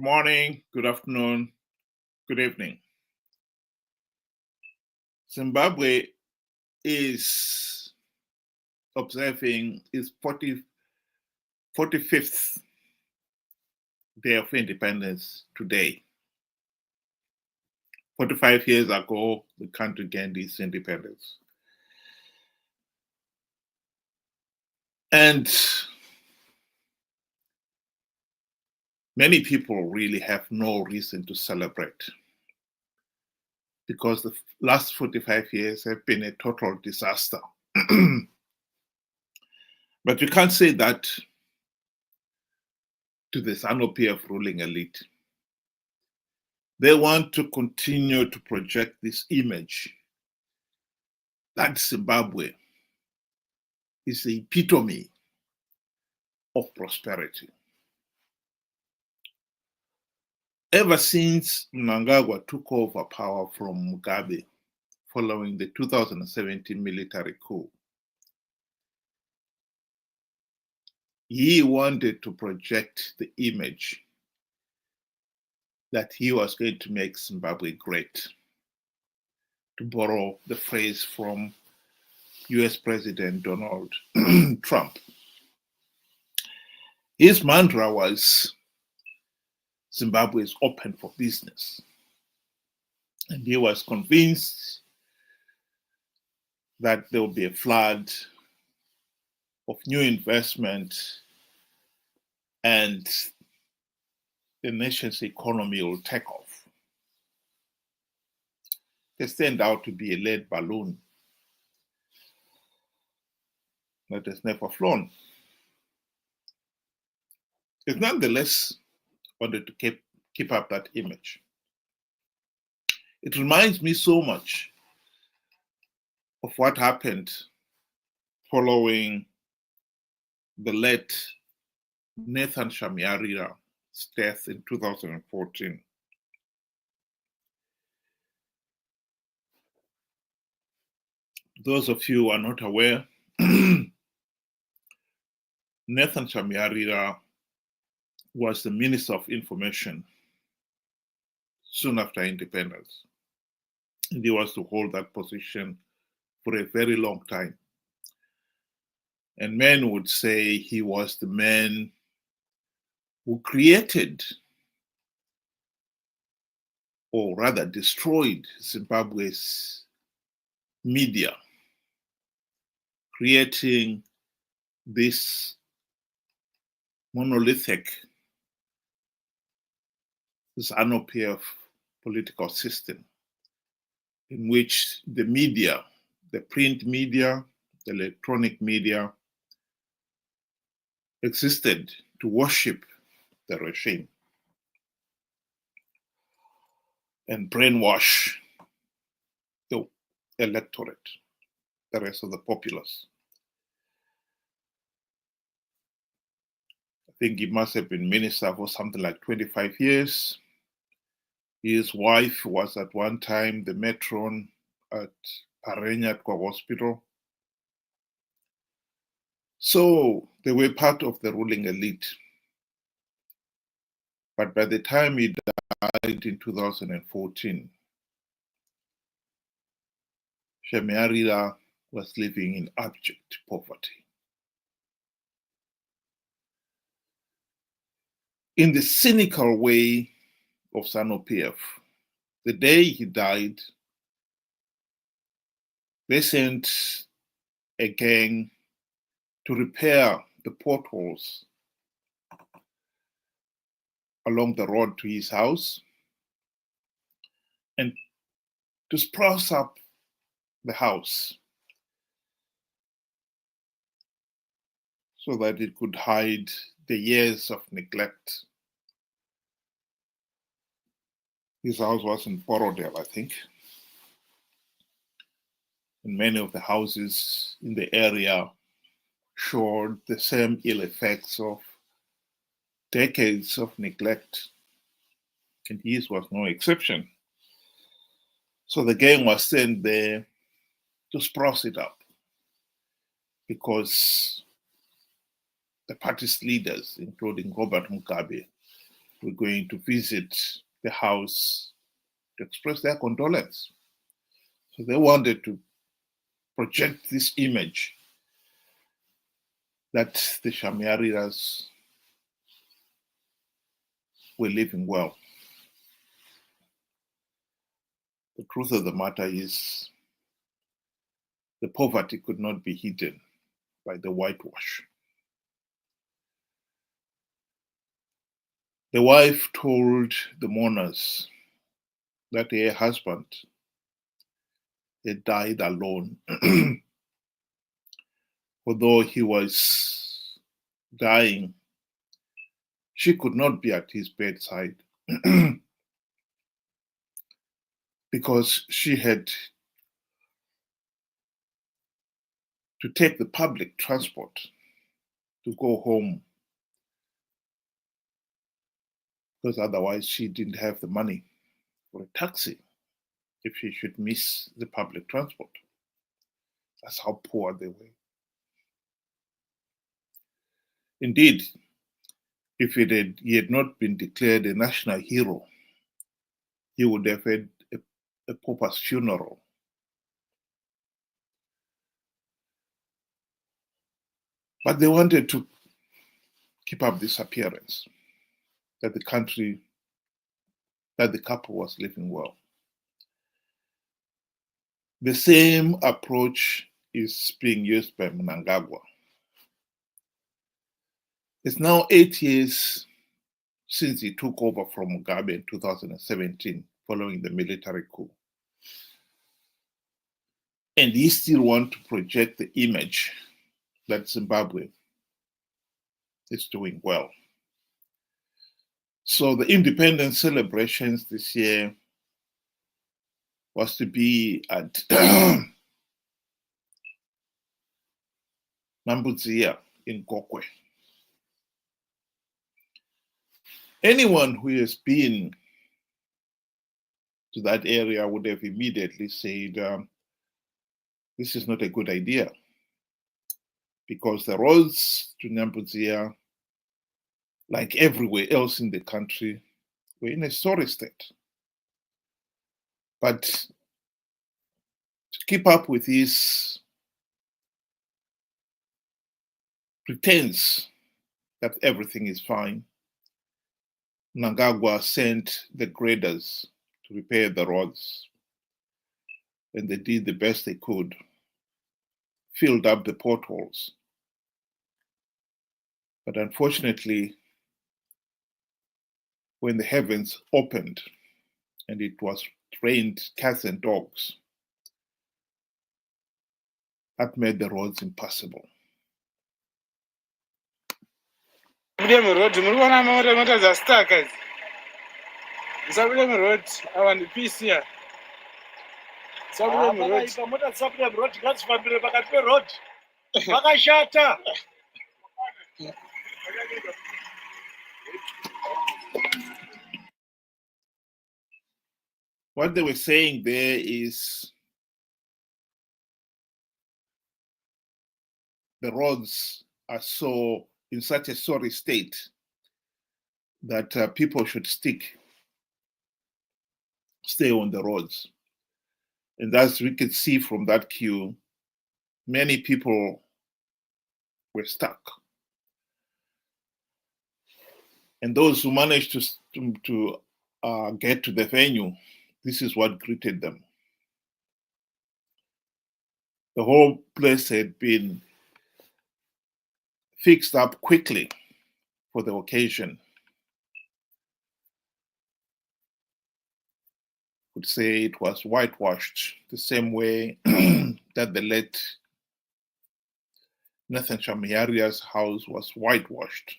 Good morning, good afternoon, good evening. Zimbabwe is observing its 45th day of independence today. 45 years ago, the country gained its independence. And many people really have no reason to celebrate because the last 45 years have been a total disaster. But you can't say that to the Zanu PF ruling elite. They want to continue to project this image that Zimbabwe is the epitome of prosperity. Ever since Mnangagwa took over power from Mugabe following the 2017 military coup, he wanted to project the image that he was going to make Zimbabwe great, to borrow the phrase from US President Donald Trump. His mantra was, Zimbabwe is open for business. And he was convinced that there will be a flood of new investment and the nation's economy will take off. This turned out to be a lead balloon that has never flown. It nonetheless wanted to keep up that image. It reminds me so much of what happened following the late Nathan Shamuyarira's death in 2014. Those of you who are not aware, Nathan Shamuyarira was the Minister of Information soon after independence. And he was to hold that position for a very long time. And men would say he was the man who created, or rather destroyed, Zimbabwe's media, creating this monolithic Zanu PF political system in which the media, the print media, the electronic media, existed to worship the regime and brainwash the electorate, the rest of the populace. I think he must have been minister for something like 25 years. His wife was at one time the matron at Mnangagwa Hospital. So they were part of the ruling elite. But by the time he died in 2014, Shamuyarira was living in abject poverty. In the cynical way of Zanu PF, the day he died, they sent a gang to repair the potholes along the road to his house and to spruce up the house so that it could hide the years of neglect. His house was in Borodale, I think. And many of the houses in the area showed the same ill effects of decades of neglect. And his was no exception. So the gang was sent there to spruce it up because the party's leaders, including Robert Mugabe, were going to visit the house to express their condolence. So they wanted to project this image that the Shamuyariras were living well. The truth of the matter is the poverty could not be hidden by the whitewash. The wife told the mourners that her husband had died alone. Although he was dying, she could not be at his bedside because she had to take the public transport to go home, because otherwise she didn't have the money for a taxi if she should miss the public transport. That's how poor they were. Indeed, if he had not been declared a national hero, he would have had a pauper's funeral. But they wanted to keep up this appearance that the couple was living well. The same approach is being used by Mnangagwa. It's now 8 years since he took over from Mugabe in 2017, following the military coup. And he still wants to project the image that Zimbabwe is doing well. So the independence celebrations this year was to be at Nyambudziya in Kokwe. Anyone who has been to that area would have immediately said, this is not a good idea, because the roads to Nyambudziya, like everywhere else in the country, were in a sorry state. But to keep up with this pretense that everything is fine, Mnangagwa sent the graders to repair the roads, and they did the best they could, filled up the potholes. But unfortunately, when the heavens opened and it was rained cats and dogs, that made the roads impassable. What they were saying there is the roads are in such a sorry state that people should stay on the roads. And as we could see from that queue, many people were stuck. And those who managed to get to the venue, this is what greeted them. The whole place had been fixed up quickly for the occasion. Could say it was whitewashed the same way that the late Nathan Shamuyarira's house was whitewashed.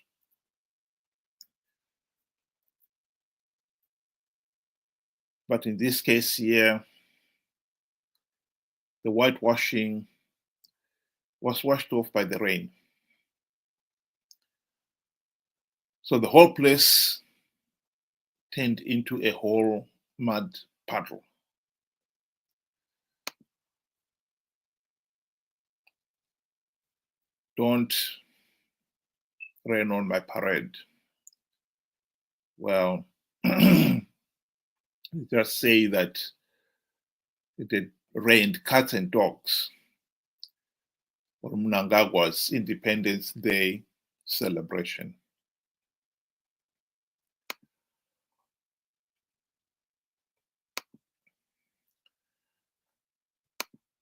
But in this case here, the whitewashing was washed off by the rain. So the whole place turned into a whole mud puddle. Don't rain on my parade well, just say that it had rained cats and dogs for Mnangagwa's Independence Day celebration.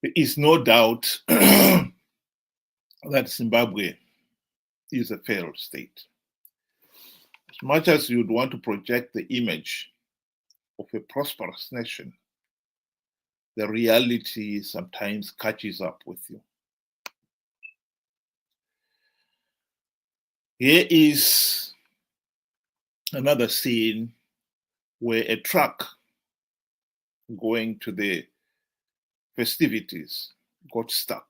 There is no doubt that Zimbabwe is a failed state. As much as you'd want to project the image of a prosperous nation, the reality sometimes catches up with you. Here is another scene where a truck going to the festivities got stuck.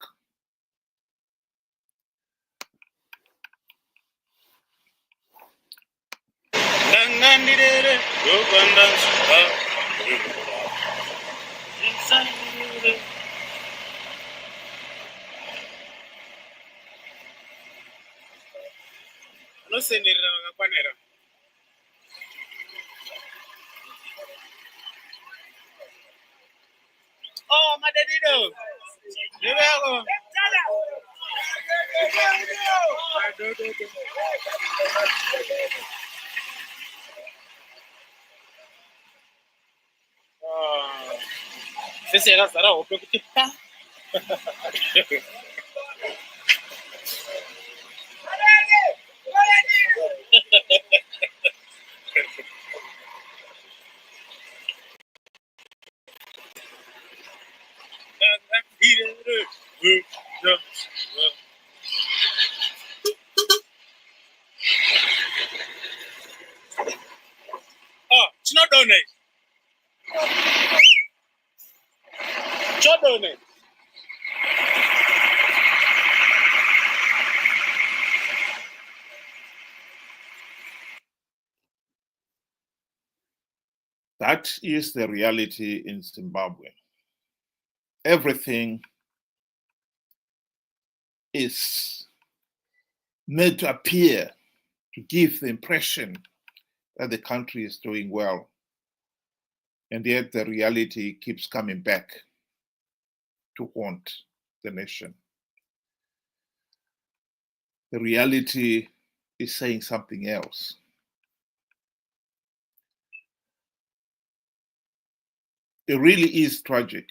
Oh, madadido. Luego. Sisi era sara okuti pa. Oh, it's not done. Chodone. That is the reality in Zimbabwe. Everything is made to appear to give the impression that the country is doing well. And yet the reality keeps coming back to haunt the nation. The reality is saying something else. It really is tragic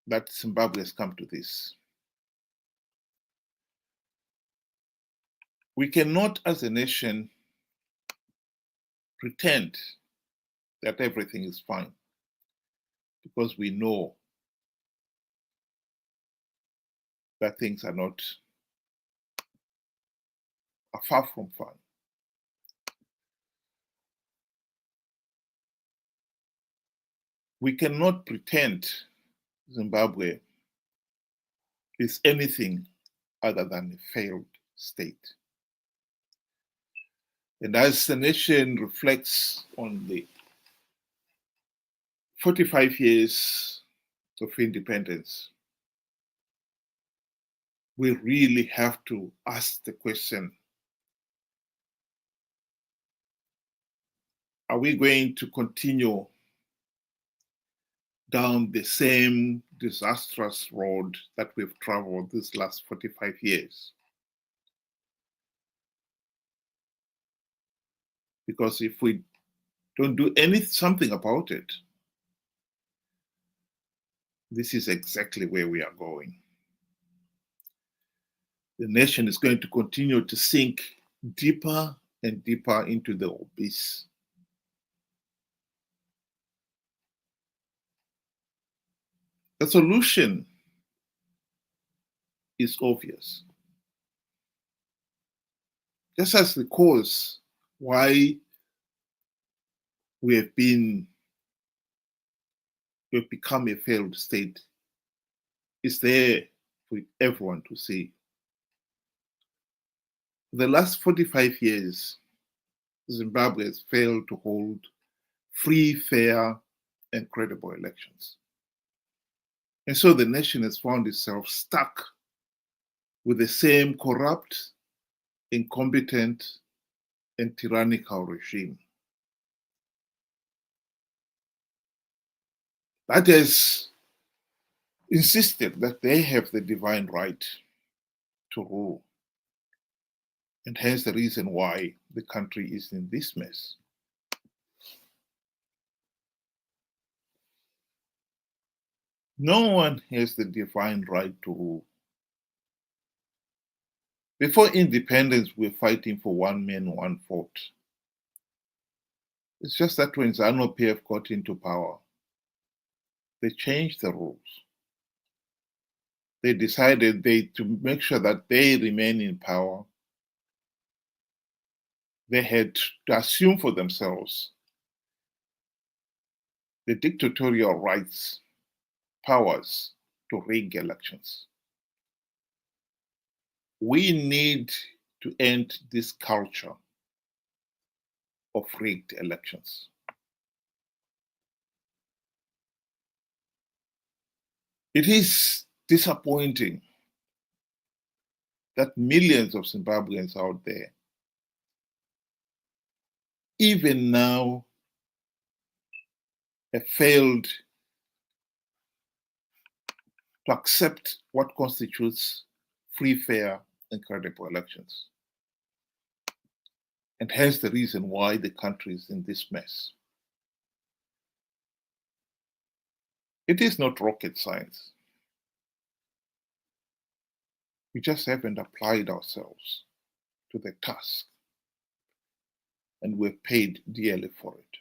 that Zimbabwe has come to this. We cannot, as a nation, pretend that everything is fine, because we know that things are far from fine. We cannot pretend Zimbabwe is anything other than a failed state. And as the nation reflects on the 45 years of independence, we really have to ask the question, are we going to continue down the same disastrous road that we've traveled these last 45 years? Because if we don't do something about it, this is exactly where we are going. The nation is going to continue to sink deeper and deeper into the abyss. The solution is obvious. Just as the cause why we've become a failed state is there for everyone to see. The last 45 years, Zimbabwe has failed to hold free, fair, and credible elections. And so the nation has found itself stuck with the same corrupt, incompetent, and tyrannical regime that has insisted that they have the divine right to rule, and hence the reason why the country is in this mess. No one has the divine right to rule. Before independence, we were fighting for one man, one vote. It's just that when Zanu PF got into power, they changed the rules. They decided to make sure that they remain in power, they had to assume for themselves the dictatorial rights, powers to rig elections. We need to end this culture of rigged elections. It is disappointing that millions of Zimbabweans out there, even now, have failed to accept what constitutes free, fair, and credible elections. And hence the reason why the country is in this mess. It is not rocket science. We just haven't applied ourselves to the task, and we're paid dearly for it.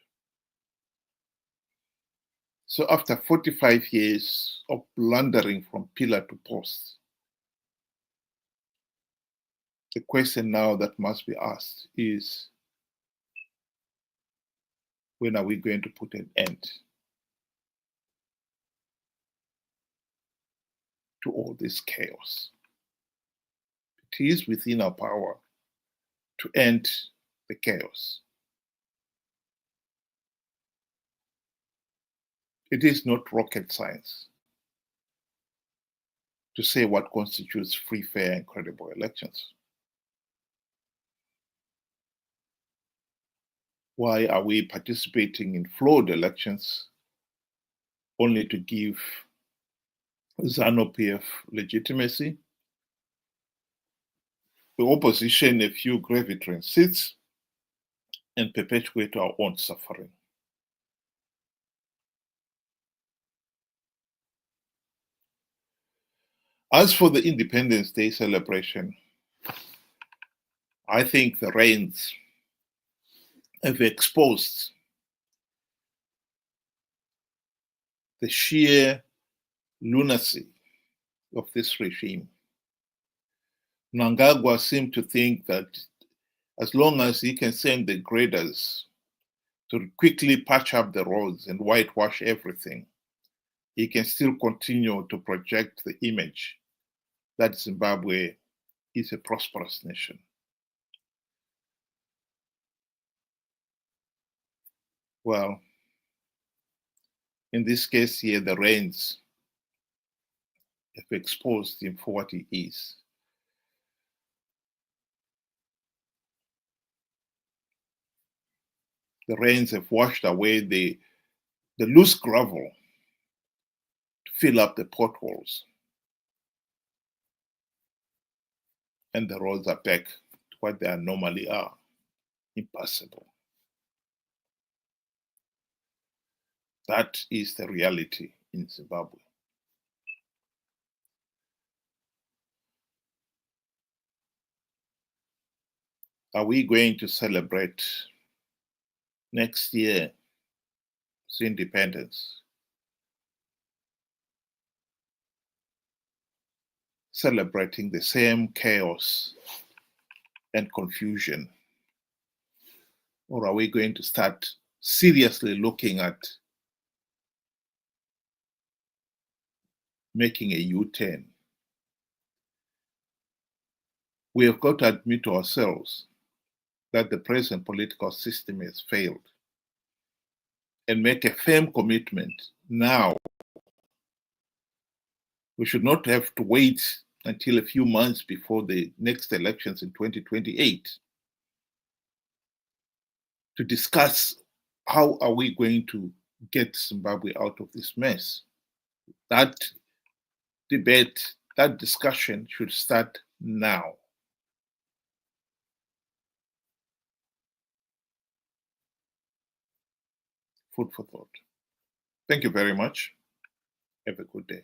So after 45 years of blundering from pillar to post, the question now that must be asked is, when are we going to put an end to all this chaos? It is within our power to end the chaos. It is not rocket science to say what constitutes free, fair, and credible elections. Why are we participating in flawed elections only to give Zanu PF legitimacy, the opposition a few gravitering seats, and perpetuate our own suffering? As for the Independence Day celebration, I think the rains have exposed the sheer lunacy of this regime. Mnangagwa seemed to think that as long as he can send the graders to quickly patch up the roads and whitewash everything, he can still continue to project the image that Zimbabwe is a prosperous nation. Well, in this case here, the rains have exposed him for what he is. The rains have washed away the loose gravel to fill up the potholes. And the roads are back to what they normally are, impassable. That is the reality in Zimbabwe. Are we going to celebrate next year's independence celebrating the same chaos and confusion? Or are we going to start seriously looking at making a U-turn? We have got to admit to ourselves that the present political system has failed and make a firm commitment now. We should not have to wait until a few months before the next elections in 2028 to discuss how are we going to get Zimbabwe out of this mess. That debate, that discussion should start now. Food for thought. Thank you very much. Have a good day.